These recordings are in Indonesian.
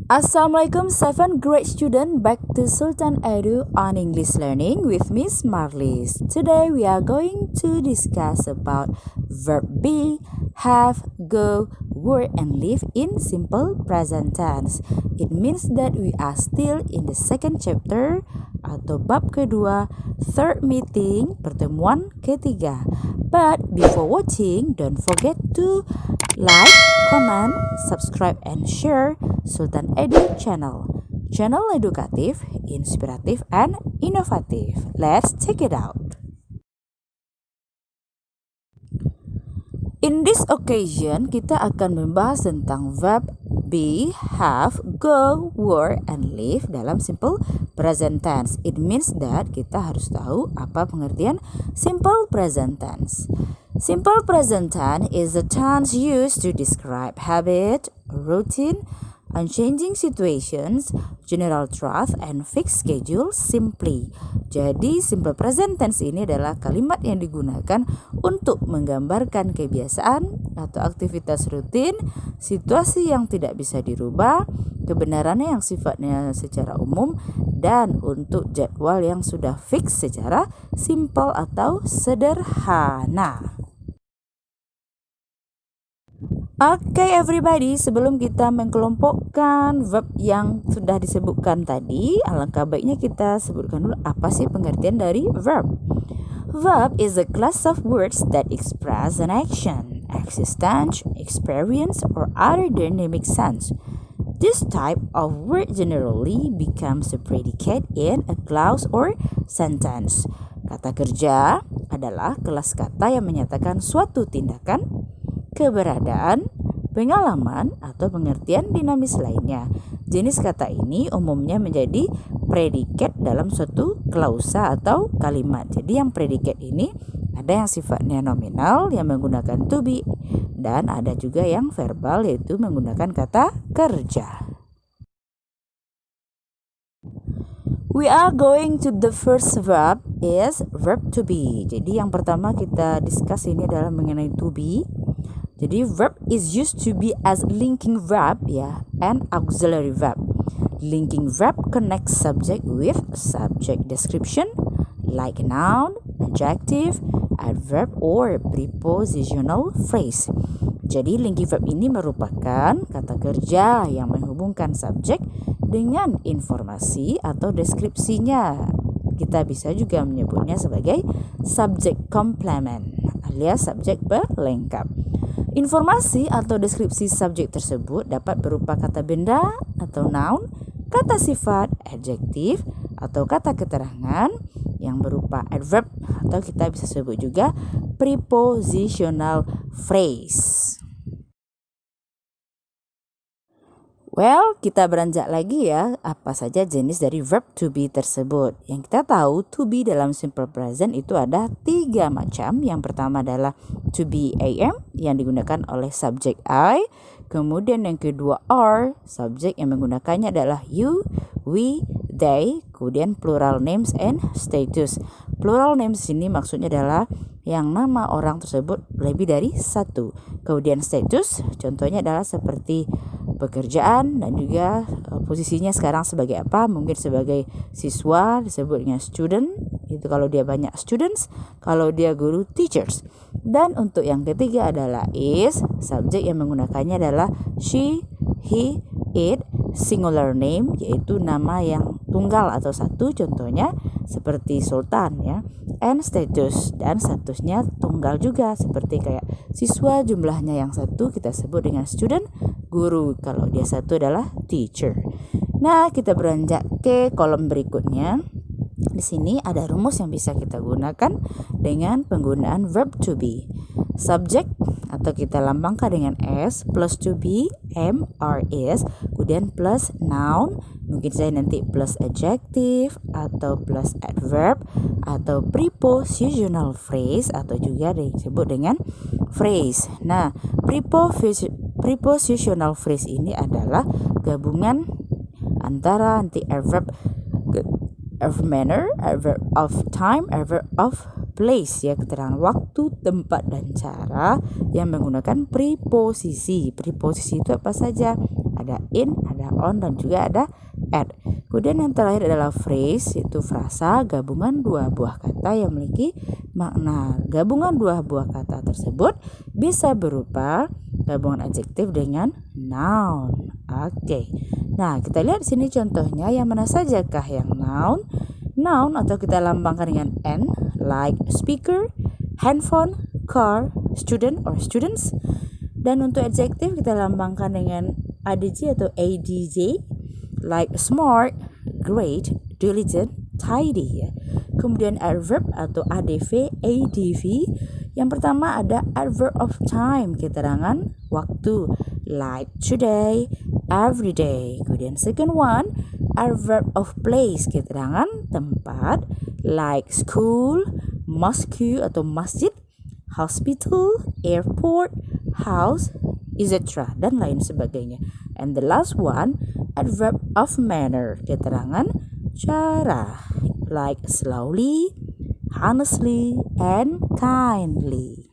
Assalamualaikum 7th grade student, back to Sultan Edu on English learning with Miss Marlies. Today we are going to discuss about verb be, have, go, were and live in simple present tense. It means that we are still in the second chapter atau bab kedua, third meeting, pertemuan ketiga. But before watching, don't forget to like, comment, subscribe, and share Sultan Edu channel. Channel edukatif, inspiratif, and inovatif. Let's check it out. In this occasion, kita akan membahas tentang verb be, have, go, were, and live dalam simple present tense. It means that kita harus tahu apa pengertian simple present tense. Simple present tense is a tense used to describe habit, routine, unchanging situations, general truth, and fixed schedule simply. Jadi, simple present tense ini adalah kalimat yang digunakan untuk menggambarkan kebiasaan atau aktivitas rutin, situasi yang tidak bisa dirubah, kebenarannya yang sifatnya secara umum, dan untuk jadwal yang sudah fix secara simple atau sederhana. Oke everybody, sebelum kita mengkelompokkan verb yang sudah disebutkan tadi, alangkah baiknya kita sebutkan dulu apa sih pengertian dari verb. Verb is a class of words that express an action, existence, experience, or other dynamic sense. This type of word generally becomes a predicate in a clause or sentence. Kata kerja adalah kelas kata yang menyatakan suatu tindakan, keberadaan, pengalaman, atau pengertian dinamis lainnya. Jenis kata ini umumnya menjadi predikat dalam suatu klausa atau kalimat. Jadi yang predikat ini ada yang sifatnya nominal yang menggunakan to be, dan ada juga yang verbal yaitu menggunakan kata kerja. We are going to the first verb is verb to be. Jadi yang pertama kita discuss ini adalah mengenai to be. Jadi verb is used to be as linking verb and auxiliary verb. Linking verb connects subject with subject description like noun, adjective, adverb, or prepositional phrase. Jadi linking verb ini merupakan kata kerja yang menghubungkan subjek dengan informasi atau deskripsinya. Kita bisa juga menyebutnya sebagai subject complement alias subjek pelengkap. Informasi atau deskripsi subjek tersebut dapat berupa kata benda atau noun, kata sifat, adjektif, atau kata keterangan yang berupa adverb atau kita bisa sebut juga prepositional phrase. Well, kita beranjak lagi ya, apa saja jenis dari verb to be tersebut. Yang kita tahu, to be dalam simple present itu ada 3 macam. Yang pertama adalah to be am yang digunakan oleh subjek I. Kemudian yang kedua are, subjek yang menggunakannya adalah you, we, they. Kemudian plural names and status. Plural names ini maksudnya adalah yang nama orang tersebut lebih dari satu. Kemudian status, contohnya adalah seperti pekerjaan dan juga posisinya sekarang sebagai apa, mungkin sebagai siswa disebut dengan student, itu kalau dia banyak students, kalau dia guru teachers. Dan untuk yang ketiga adalah is, subjek yang menggunakannya adalah she, he, it, singular name yaitu nama yang tunggal atau satu, contohnya seperti sultan ya, and status, dan statusnya tunggal juga seperti kayak siswa jumlahnya yang satu kita sebut dengan student, guru kalau dia satu adalah teacher. Nah, kita beranjak ke kolom berikutnya. Di sini ada rumus yang bisa kita gunakan dengan penggunaan verb to be. Subject atau kita lambangkan dengan S plus to be, am, are, is, kemudian plus noun, Mungkin saya nanti plus adjective atau plus adverb atau prepositional phrase atau juga disebut dengan phrase. Nah, prepositional phrase ini adalah gabungan antara nanti adverb of manner, adverb of time, adverb of place, ya, keterangan waktu, tempat, dan cara yang menggunakan preposisi. Preposisi itu apa saja? Ada in, ada on, dan juga ada at. Kemudian yang terakhir adalah phrase, yaitu frasa, gabungan dua buah kata yang memiliki makna. Gabungan dua buah kata tersebut bisa berupa gabungan adjektif dengan noun. Oke. Nah, kita lihat di sini contohnya, yang mana sajakah yang noun? Noun atau kita lambangkan dengan N, like speaker, handphone, car, student or students. Dan untuk adjektif kita lambangkan dengan adj atau adj, like smart, great, diligent, tidy, ya. Kemudian adverb atau adv, adv. Yang pertama ada adverb of time, keterangan waktu, like today, every day. Kemudian second one, adverb of place, keterangan tempat, like school, mosque atau masjid, hospital, airport, house, etc. dan lain sebagainya. And the last one, adverb of manner, keterangan cara, like slowly, honestly, and kindly.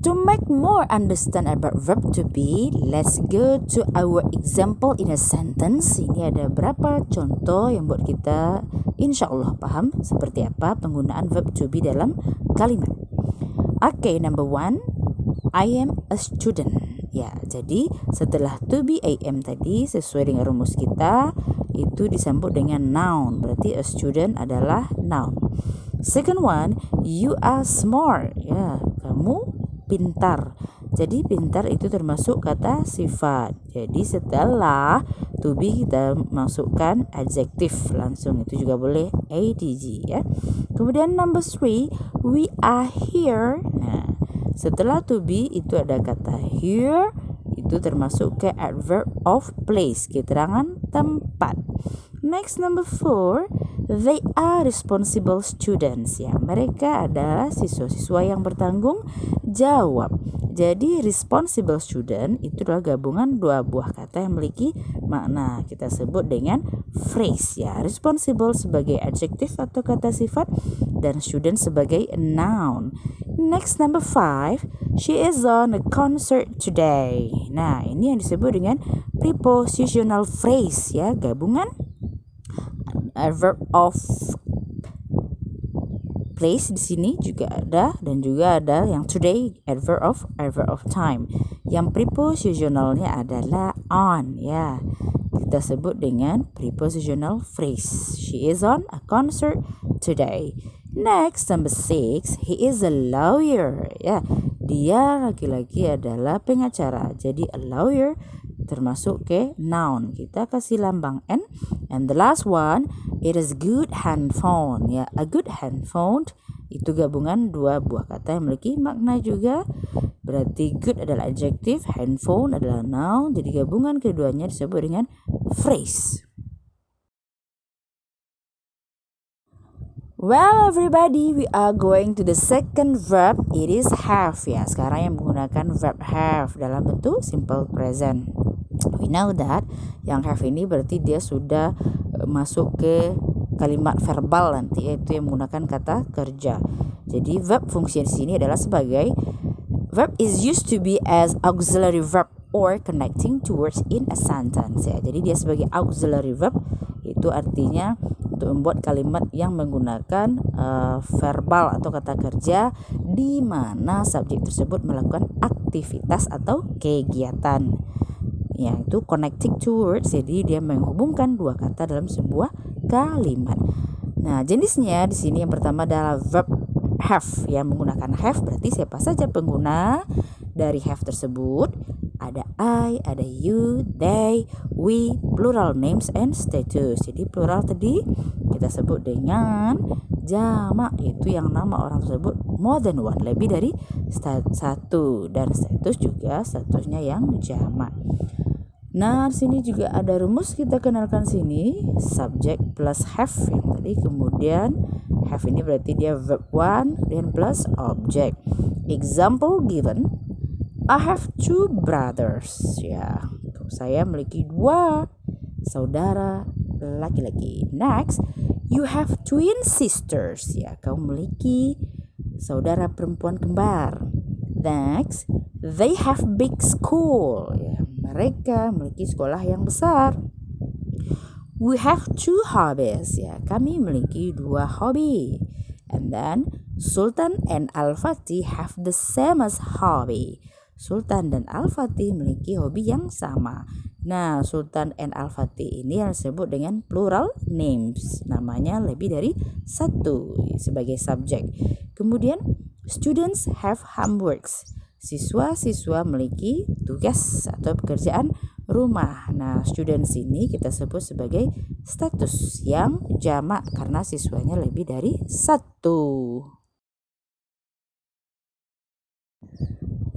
To make more understand about verb to be, let's go to our example in a sentence. Ini ada berapa contoh yang buat kita insya Allah paham seperti apa penggunaan verb to be dalam kalimat. Okay, number one, I am a student. Ya, jadi setelah to be am tadi sesuai dengan rumus kita itu disambut dengan noun. Berarti a student adalah noun. Second one, you are smart. Ya, kamu pintar. Jadi pintar itu termasuk kata sifat. Jadi setelah to be kita masukkan adjektif langsung, itu juga boleh adj, ya. Kemudian number 3, we are here. Nah, setelah to be itu ada kata here, itu termasuk ke adverb of place, keterangan tempat. Next, number 4, they are responsible students. Ya, mereka adalah siswa-siswa yang bertanggung jawab. Jadi responsible student itu adalah gabungan dua buah kata yang memiliki makna. Kita sebut dengan phrase, ya. Responsible sebagai adjektif atau kata sifat dan student sebagai noun. Next, number 5, she is on a concert today. Nah, ini yang disebut dengan prepositional phrase, ya, gabungan adverb of place di sini juga ada, dan juga ada yang today adverb of time. Yang prepositionalnya adalah on, ya. Kita sebut dengan prepositional phrase. She is on a concert today. Next, number 6, he is a lawyer. Ya, dia laki-laki adalah pengacara. Jadi a lawyer termasuk ke noun. Kita kasih lambang N. And the last one, it is good handphone. Ya, a good handphone itu gabungan dua buah kata yang memiliki makna juga. Berarti good adalah adjektif, handphone adalah noun. Jadi gabungan keduanya disebut dengan phrase. Well, everybody, we are going to the second verb. It is have, ya. Sekarang yang menggunakan verb have dalam bentuk simple present. We know that yang have ini berarti dia sudah masuk ke kalimat verbal nanti, yaitu yang menggunakan kata kerja. Jadi verb fungsi di sini adalah sebagai verb is used to be as auxiliary verb or connecting to words in a sentence, ya. Jadi dia sebagai auxiliary verb, itu artinya untuk membuat kalimat yang menggunakan verbal atau kata kerja di mana subjek tersebut melakukan aktivitas atau kegiatan. Yaitu connecting to words, jadi dia menghubungkan dua kata dalam sebuah kalimat. Nah, jenisnya di sini yang pertama adalah verb have, yang menggunakan have berarti siapa saja pengguna dari have tersebut. Ada I, ada you, they, we, plural names and status. Jadi plural tadi kita sebut dengan jamak, yaitu yang nama orang tersebut more than one, lebih dari satu, dan status juga statusnya yang jamak. Nah, sini juga ada rumus kita kenalkan sini, subject plus have yang tadi, kemudian have ini berarti dia verb 1 dan plus object. Example given, I have 2 brothers. Ya, saya memiliki 2 saudara laki-laki. Next, you have twin sisters. Ya, kau memiliki saudara perempuan kembar. Next, they have big school. Ya, mereka memiliki sekolah yang besar. We have 2 hobbies. Ya, kami memiliki 2 hobi. And then Sultan and Al-Fatih have the same as hobby. Sultan dan Al-Fatih memiliki hobi yang sama. Nah, Sultan and Al-Fatih ini yang disebut dengan plural names. Namanya lebih dari satu sebagai subjek. Kemudian, students have homeworks. Siswa-siswa memiliki tugas atau pekerjaan rumah. Nah, students ini kita sebut sebagai status yang jamak karena siswanya lebih dari satu.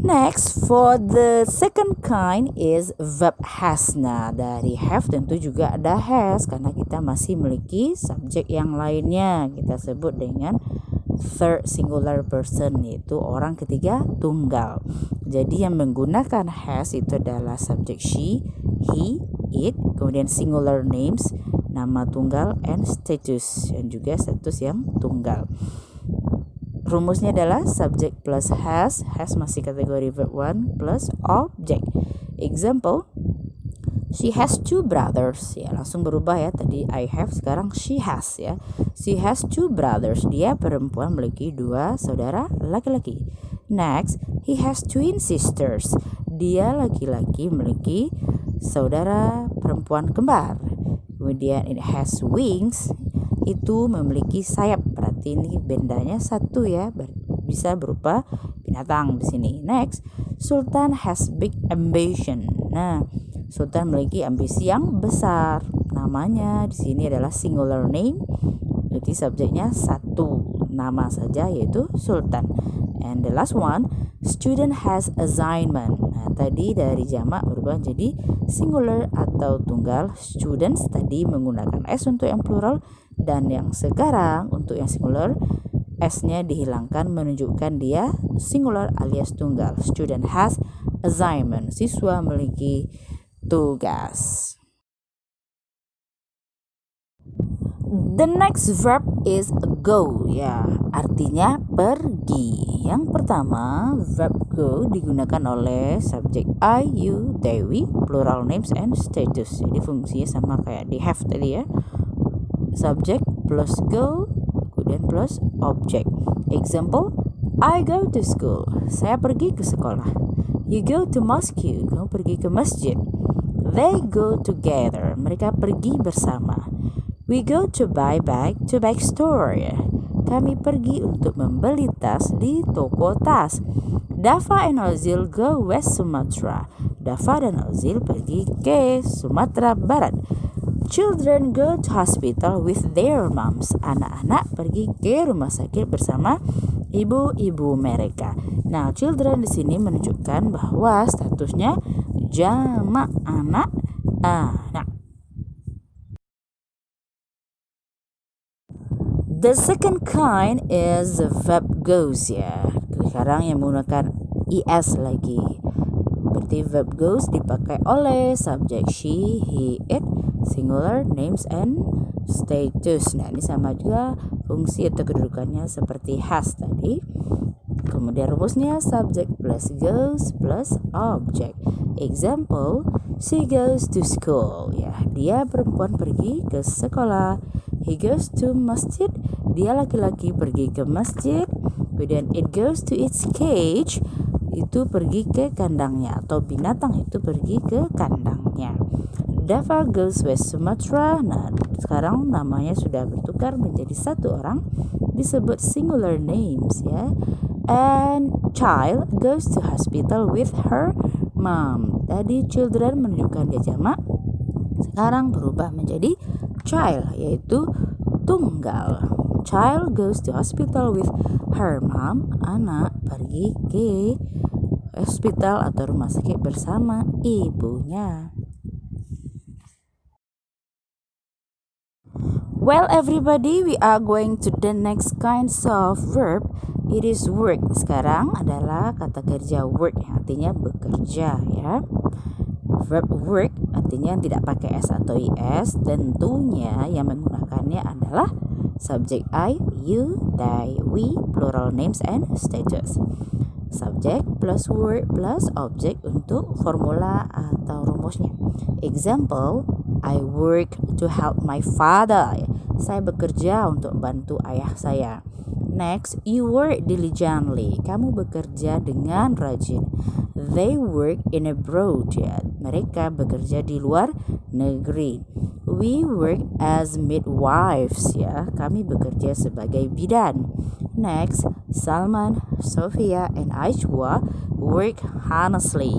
Next, for the second kind is verb has. Nah, dari have tentu juga ada has karena kita masih memiliki subjek yang lainnya. Kita sebut dengan third singular person, yaitu orang ketiga tunggal. Jadi yang menggunakan has itu adalah subjek she, he, it, kemudian singular names, nama tunggal, and status, dan juga status yang tunggal. Rumusnya adalah subject plus has masih kategori verb 1 plus object. Example, she has 2 brothers. Ya, langsung berubah ya. Tadi I have, sekarang she has ya. She has 2 brothers. Dia perempuan memiliki 2 saudara laki-laki. Next, he has twin sisters. Dia laki-laki memiliki saudara perempuan kembar. Kemudian it has wings. Itu memiliki sayap. Berarti ini bendanya satu ya, bisa berupa binatang di sini. Next, Sultan has big ambition. Nah, Sultan memiliki ambisi yang besar. Namanya di sini adalah singular name. Berarti subjeknya satu nama saja, yaitu Sultan. And the last one, student has assignment. Nah, tadi dari jamak berubah jadi singular atau tunggal. Students tadi menggunakan s untuk yang plural, dan yang sekarang untuk yang singular s-nya dihilangkan menunjukkan dia singular alias tunggal. Student has assignment. Siswa memiliki tugas. The next verb is go, ya, artinya pergi. Yang pertama, verb go digunakan oleh subjek I, you, Dewi, plural names and status. Jadi fungsinya sama kayak di have tadi ya. Subject plus go, kemudian plus object. Example, I go to school. Saya pergi ke sekolah. You go to mosque. Kamu pergi ke masjid. They go together. Mereka pergi bersama. We go to buy bag to bag store. Kami pergi untuk membeli tas di toko tas. Dafa and Ozil go West Sumatra. Dafa dan Ozil pergi ke Sumatera Barat. Children go to hospital with their moms. Anak-anak pergi ke rumah sakit bersama ibu-ibu mereka. Nah, children di sini menunjukkan bahwa statusnya jamak anak-anak. The second kind is the verb goes ya. Sekarang yang menggunakan es lagi. Berarti verb goes dipakai oleh subjek she, he, it, singular names and status. Nah, ini sama juga fungsi atau kedudukannya seperti has tadi. Kemudian rumusnya subject plus goes plus object. Example, she goes to school. Ya, dia perempuan pergi ke sekolah. He goes to masjid. Dia laki-laki pergi ke masjid. Kemudian it goes to its cage. Itu pergi ke kandangnya, atau binatang itu pergi ke kandangnya. Dafa goes West Sumatra. Nah, sekarang namanya sudah bertukar menjadi satu orang, disebut singular names ya. And child goes to hospital with her mom. Tadi children menunjukkan dia jamak, sekarang berubah menjadi child, yaitu tunggal. Child goes to hospital with her mom. Anak pergi ke hospital atau rumah sakit bersama ibunya. Well, everybody, we are going to the next kinds of verb. It is work. Sekarang adalah kata kerja work yang artinya bekerja ya. Verb work artinya yang tidak pakai s atau is. Tentunya yang menggunakannya adalah subject I, you, they, we, plural names and status. Subject plus word plus object untuk formula atau rumusnya. Example, I work to help my father. Saya bekerja untuk membantu ayah saya. Next, you work diligently. Kamu bekerja dengan rajin. They work in abroad. Ya. Mereka bekerja di luar negeri. We work as midwives. Ya. Kami bekerja sebagai bidan. Next, Salman, Sofia, and Aishwa work honestly.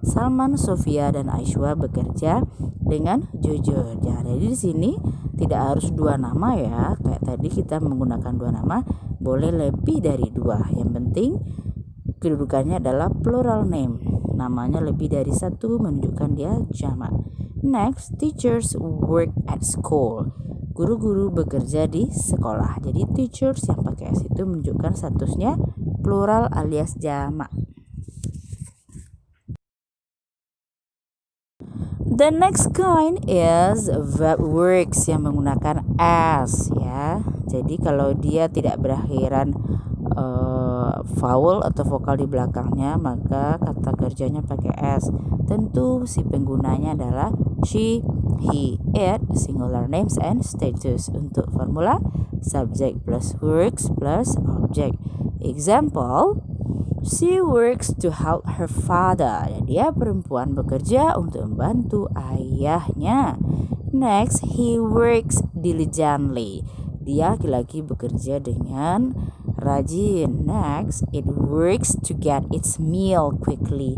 Salman, Sofia, dan Aishwa bekerja dengan jujur. Jadi di sini tidak harus dua nama ya. Kayak tadi kita menggunakan dua nama, boleh lebih dari dua. Yang penting kedudukannya adalah plural name. Namanya lebih dari satu menunjukkan dia jamak. Next, teachers work at school. Guru-guru bekerja di sekolah. Jadi teachers yang pakai s itu menunjukkan statusnya plural alias jamak. The next kind is verb works yang menggunakan s ya. Jadi kalau dia tidak berakhiran vowel atau vokal di belakangnya, maka kata kerjanya pakai s. Tentu si penggunanya adalah she, he, it, singular names and status. Untuk formula subject plus works plus object. Example, she works to help her father. Dia perempuan bekerja untuk membantu ayahnya. Next, he works diligently. Dia laki-laki bekerja dengan rajin. Next, it works to get its meal quickly.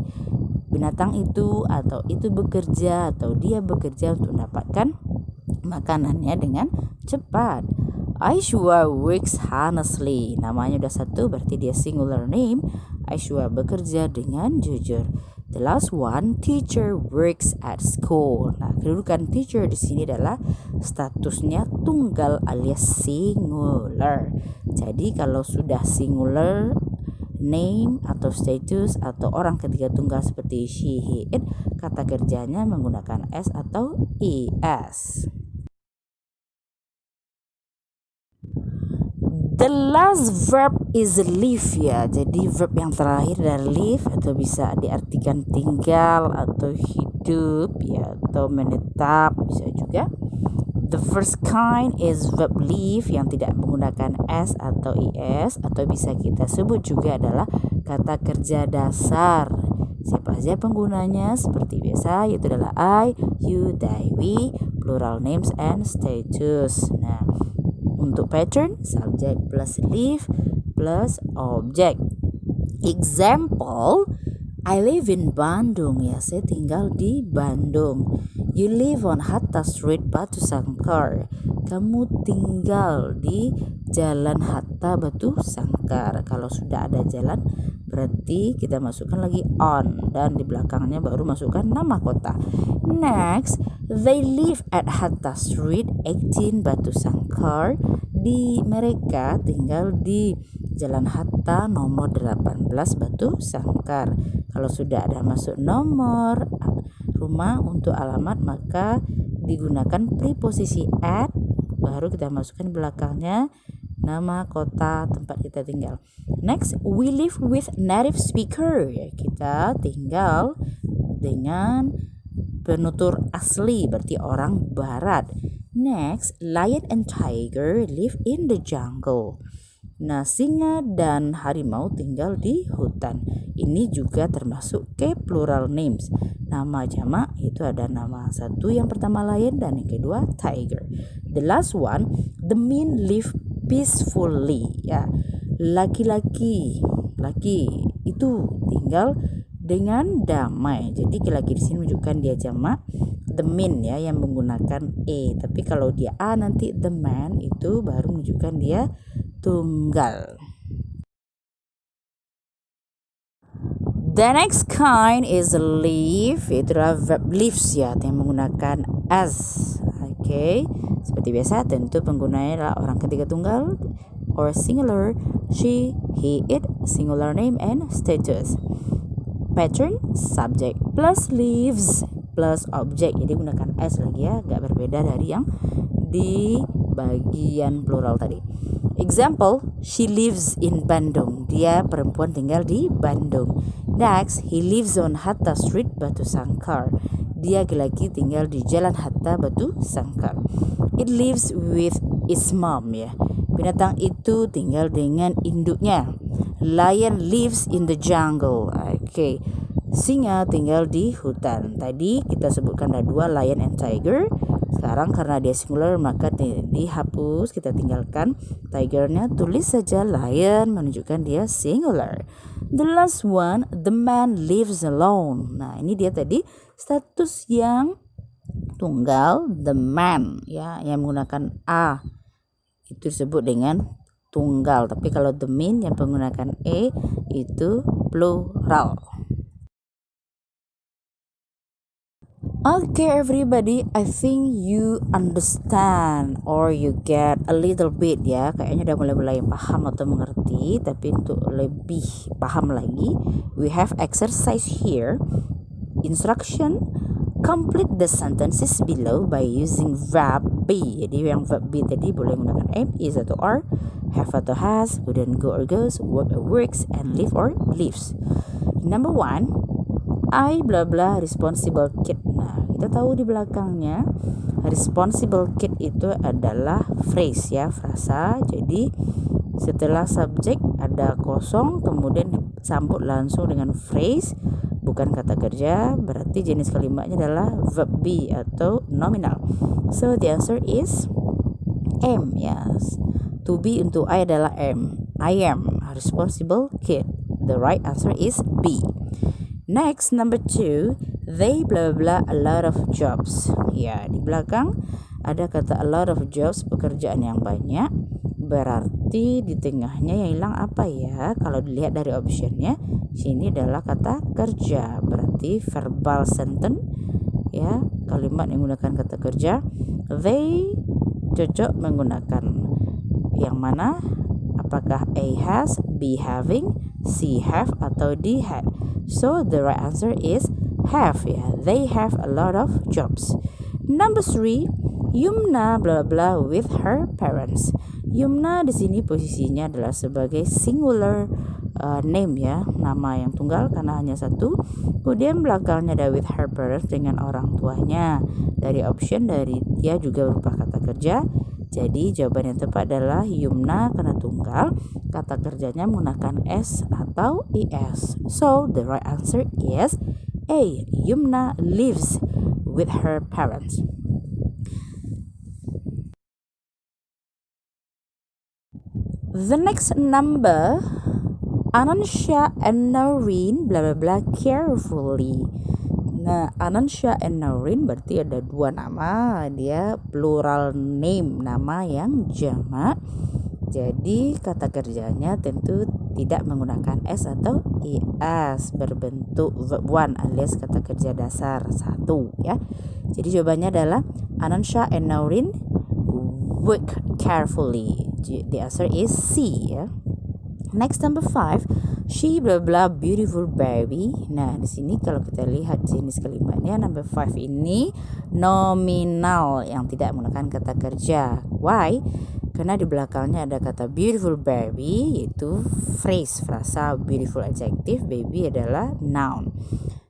Binatang itu atau itu bekerja atau dia bekerja untuk mendapatkan makanannya dengan cepat. Aishwa works honestly. Namanya udah satu berarti dia singular name. Aishwa bekerja dengan jujur. The last one, teacher works at school. Nah, kedudukan teacher di sini adalah statusnya tunggal alias singular. Jadi kalau sudah singular name atau status atau orang ketiga tunggal seperti she, he, it, kata kerjanya menggunakan s atau es. The last verb is live ya. Jadi verb yang terakhir dari live atau bisa diartikan tinggal atau hidup ya atau menetap bisa juga. The first kind is verb live yang tidak menggunakan s atau is atau bisa kita sebut juga adalah kata kerja dasar. Siapa saja penggunanya seperti biasa yaitu adalah I, you, they, we, plural names and status. Nah, untuk pattern, subject plus live plus object. Example, I live in Bandung ya, saya tinggal di Bandung. You live on Hatta Street, Batu Sangkar. Kamu tinggal di Jalan Hatta Batu Sangkar. Kalau sudah ada jalan, berarti kita masukkan lagi on dan di belakangnya baru masukkan nama kota. Next, they live at Hatta Street 18 Batu Sangkar. Mereka tinggal di Jalan Hatta nomor 18 Batu Sangkar. Kalau sudah ada masuk nomor rumah untuk alamat, maka digunakan preposisi at, baru kita masukkan belakangnya nama kota tempat kita tinggal. Next, we live with native speaker. Ya, kita tinggal dengan penutur asli, berarti orang barat. Next, lion and tiger live in the jungle. Nah, singa dan harimau tinggal di hutan. Ini juga termasuk ke plural names. Nama jamak itu ada nama satu, yang pertama lion dan yang kedua tiger. The last one, the men live peacefully. Ya, laki itu tinggal dengan damai. Jadi laki di sini menunjukkan dia jamak. The men ya yang menggunakan e, tapi kalau dia a nanti the man itu baru menunjukkan dia tunggal. The next kind is live, itu adalah verb lives ya yang menggunakan as. Oke, seperti biasa tentu penggunanya adalah orang ketiga tunggal or singular, she, he, it, singular name and status. Pattern, subject plus leaves plus object. Jadi gunakan s lagi ya, gak berbeda dari yang di bagian plural tadi. Example, she lives in Bandung. Dia perempuan tinggal di Bandung. Next, he lives on Hatta Street, Batu Sangkar. Dia laki-laki tinggal di Jalan Hatta, Batu Sangkar. It lives with its mom ya. Binatang itu tinggal dengan induknya. Lion lives in the jungle. Oke. Singa tinggal di hutan. Tadi kita sebutkan ada 2, lion and tiger. Sekarang karena dia singular maka dihapus, kita tinggalkan tigernya, tulis saja lion menunjukkan dia singular. The last one, the man lives alone. Nah, ini dia tadi status yang tunggal, the man ya, yang menggunakan a itu disebut dengan tunggal. Tapi kalau the man yang menggunakan e itu plural. Okay, everybody, I think you understand or you get a little bit ya. Kayaknya udah mulai paham atau mengerti. Tapi untuk lebih paham lagi, we have exercise here. Instruction, complete the sentences below by using verb be. Jadi yang verb be tadi boleh menggunakan am, is atau are, have atau has, would and go or goes, work or works, and live or lives. Number 1, I blah blah responsible kid. Nah, kita tahu di belakangnya responsible kid itu adalah phrase ya, frasa. Jadi setelah subjek ada kosong, kemudian disambut langsung dengan phrase, bukan kata kerja. Berarti jenis kalimatnya adalah verb be atau nominal. So the answer is am. Yes. To be untuk I adalah am. I am a responsible kid. The right answer is B. Next, number 2, they blah blah a lot of jobs. Ya, di belakang ada kata a lot of jobs, pekerjaan yang banyak. Berarti di tengahnya yang hilang apa ya? Kalau dilihat dari optionnya, sini adalah kata kerja. Berarti verbal sentence ya, kalimat yang menggunakan kata kerja. They cocok menggunakan yang mana? Apakah A has, B having, C have, atau D had? So the right answer is have ya. They have a lot of jobs. Number 3, Yumna blah blah with her parents. Yumna di sini posisinya adalah sebagai singular name ya, nama yang tunggal karena hanya satu. Kemudian belakangnya ada with her parents dengan orang tuanya. Dari option dari dia juga berupa kata kerja. Jadi jawaban yang tepat adalah Yumna karena tunggal, kata kerjanya menggunakan s atau is. So the right answer is A. Yumna lives with her parents. The next number, Anansha and Noreen blah blah blah carefully. Nah, Anansha and Noreen berarti ada 2 nama, dia plural name, nama yang jamak. Jadi kata kerjanya tentu tidak menggunakan s atau is, berbentuk verb 1 alias kata kerja dasar 1 ya. Jadi jawabannya adalah Anansha and Noreen work carefully. The answer is C ya. Next, number 5, she blah blah beautiful baby. Nah, di sini kalau kita lihat jenis kalimatnya, number 5 ini nominal yang tidak menggunakan kata kerja. Why? Karena di belakangnya ada kata beautiful baby, yaitu phrase, frasa beautiful adjective, baby adalah noun.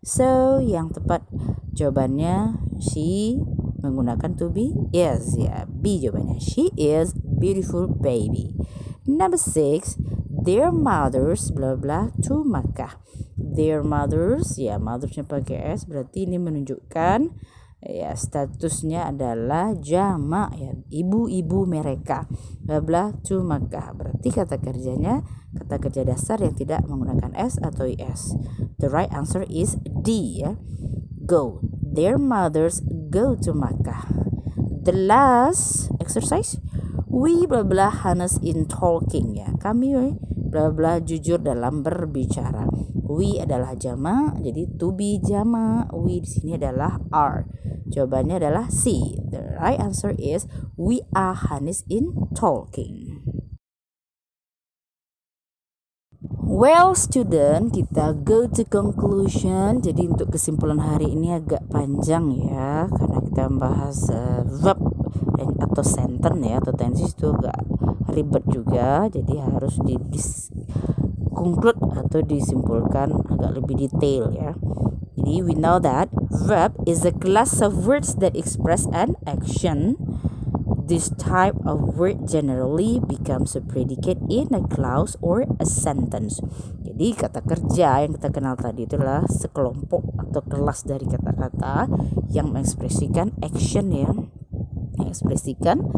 So yang tepat jawabannya she menggunakan to be is ya. B jawabannya, she is beautiful baby. Number 6, their mothers blah blah to Makkah. Their mothers ya, mothersnya pakai s, berarti ini menunjukkan ya statusnya adalah jamak ya, ibu-ibu mereka blah blah to Makkah. Berarti kata kerjanya kata kerja dasar yang tidak menggunakan s atau is. The right answer is D ya. Go. Their mothers go to Makkah. The last exercise, we blah blah honest in talking ya. Kami blah blah jujur dalam berbicara. We adalah jamak, jadi to be jamak. We di sini adalah are. Jawabannya adalah C. The right answer is we are honest in talking. Well student, kita go to conclusion. Jadi untuk kesimpulan hari ini agak panjang ya, karena kita membahas verb atau sentence ya, atau tenses itu agak ribet juga. Jadi harus conclude atau disimpulkan agak lebih detail ya. Jadi we know that verb is a class of words that express an action. This type of word generally becomes a predicate in a clause or a sentence. Jadi kata kerja yang kita kenal tadi itu adalah sekelompok atau kelas dari kata-kata yang mengekspresikan action ya, mengekspresikan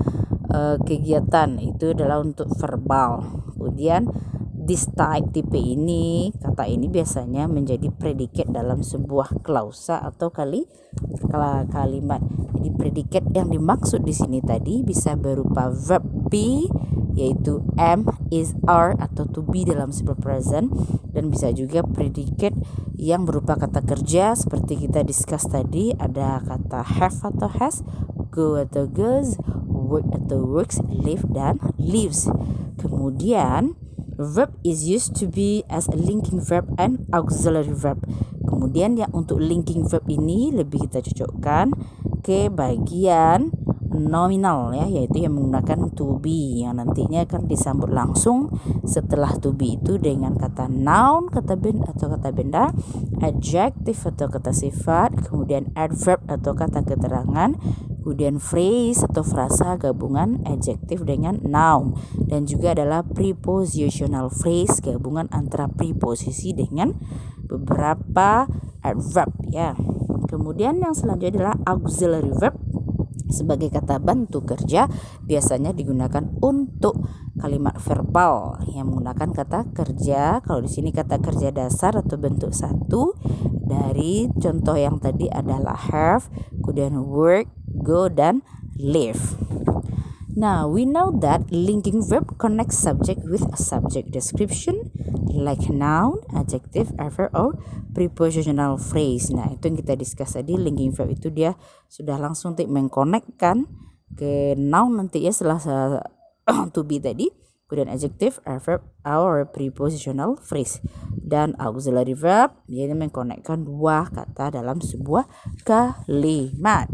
kegiatan, itu adalah untuk verbal. Kemudian this type, tipe ini, kata ini biasanya menjadi predicate dalam sebuah klausa atau kalimat. Jadi predicate yang dimaksud di sini tadi bisa berupa verb be, yaitu am, is, are, atau to be dalam simple present, dan bisa juga predicate yang berupa kata kerja seperti kita discuss tadi, ada kata have atau has, go atau goes, work atau works, live dan lives. Kemudian verb is used to be as a linking verb and auxiliary verb. Kemudian yang untuk linking verb ini lebih kita cocokkan ke bagian nominal ya, yaitu yang menggunakan to be, yang nantinya akan disambut langsung setelah to be itu dengan kata noun, kata kata benda, adjective atau kata sifat, kemudian adverb atau kata keterangan, kemudian phrase atau frasa gabungan adjective dengan noun, dan juga adalah prepositional phrase gabungan antara preposisi dengan beberapa adverb ya. Kemudian yang selanjutnya adalah auxiliary verb sebagai kata bantu kerja, biasanya digunakan untuk kalimat verbal yang menggunakan kata kerja. Kalau di sini kata kerja dasar atau bentuk satu dari contoh yang tadi adalah have, kemudian work, go, dan live. Now we know that linking verb connects subject with a subject description like noun, adjective, adverb, or prepositional phrase. Nah itu yang kita discuss tadi, linking verb itu dia sudah langsung mengkonekkan ke noun nanti ya setelah to be tadi, kemudian adjective, adverb, or prepositional phrase, dan auxiliary verb dia mengkonekkan dua kata dalam sebuah kalimat.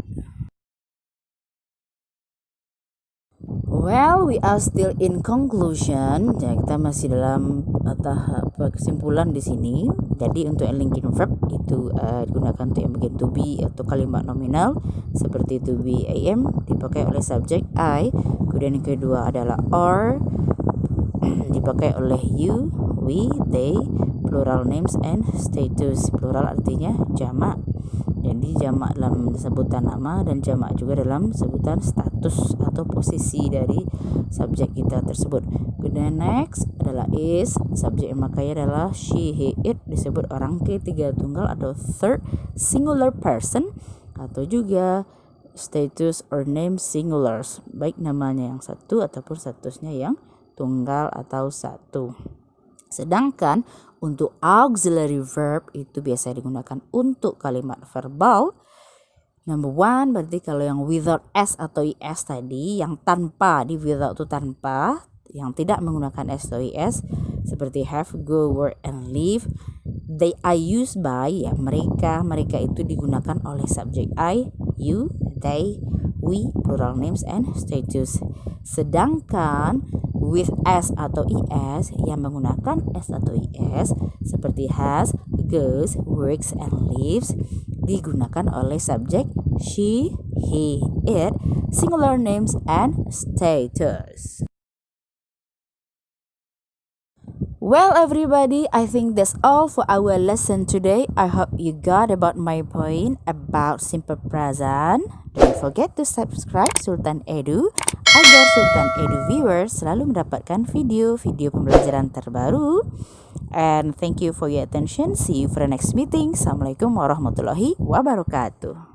Well, we are still in conclusion. Ya, kita masih dalam tahap kesimpulan di sini. Jadi untuk linking verb itu digunakan untuk yang bagian to be atau kalimat nominal seperti to be am dipakai oleh subjek I. Kemudian yang kedua adalah are dipakai oleh you, we, they, plural names and status. Plural artinya jamak. Jadi jamak dalam sebutan nama dan jamak juga dalam sebutan status atau posisi dari subjek kita tersebut. Kemudian next adalah is, subjek yang memakai adalah she, he, it, disebut orang ketiga tunggal atau third singular person, atau juga status or name singulars, baik namanya yang satu ataupun statusnya yang tunggal atau satu. Sedangkan untuk auxiliary verb itu biasa digunakan untuk kalimat verbal. Number one, berarti kalau yang without s atau is tadi, yang tanpa, di without itu tanpa, yang tidak menggunakan s atau is, seperti have, go, work, and live, they are used by, ya mereka itu digunakan oleh subjek I, you, they, we, plural names, and status. Sedangkan with s atau is yang menggunakan s atau is seperti has, goes, works, and lives digunakan oleh subjek she, he, it, singular names, and status. Well everybody, I think that's all for our lesson today. I hope you got about my point about simple present. Don't forget to subscribe Sultan Edu agar Sultan Edu viewers selalu mendapatkan video-video pembelajaran terbaru. And thank you for your attention. See you for the next meeting. Assalamualaikum warahmatullahi wabarakatuh.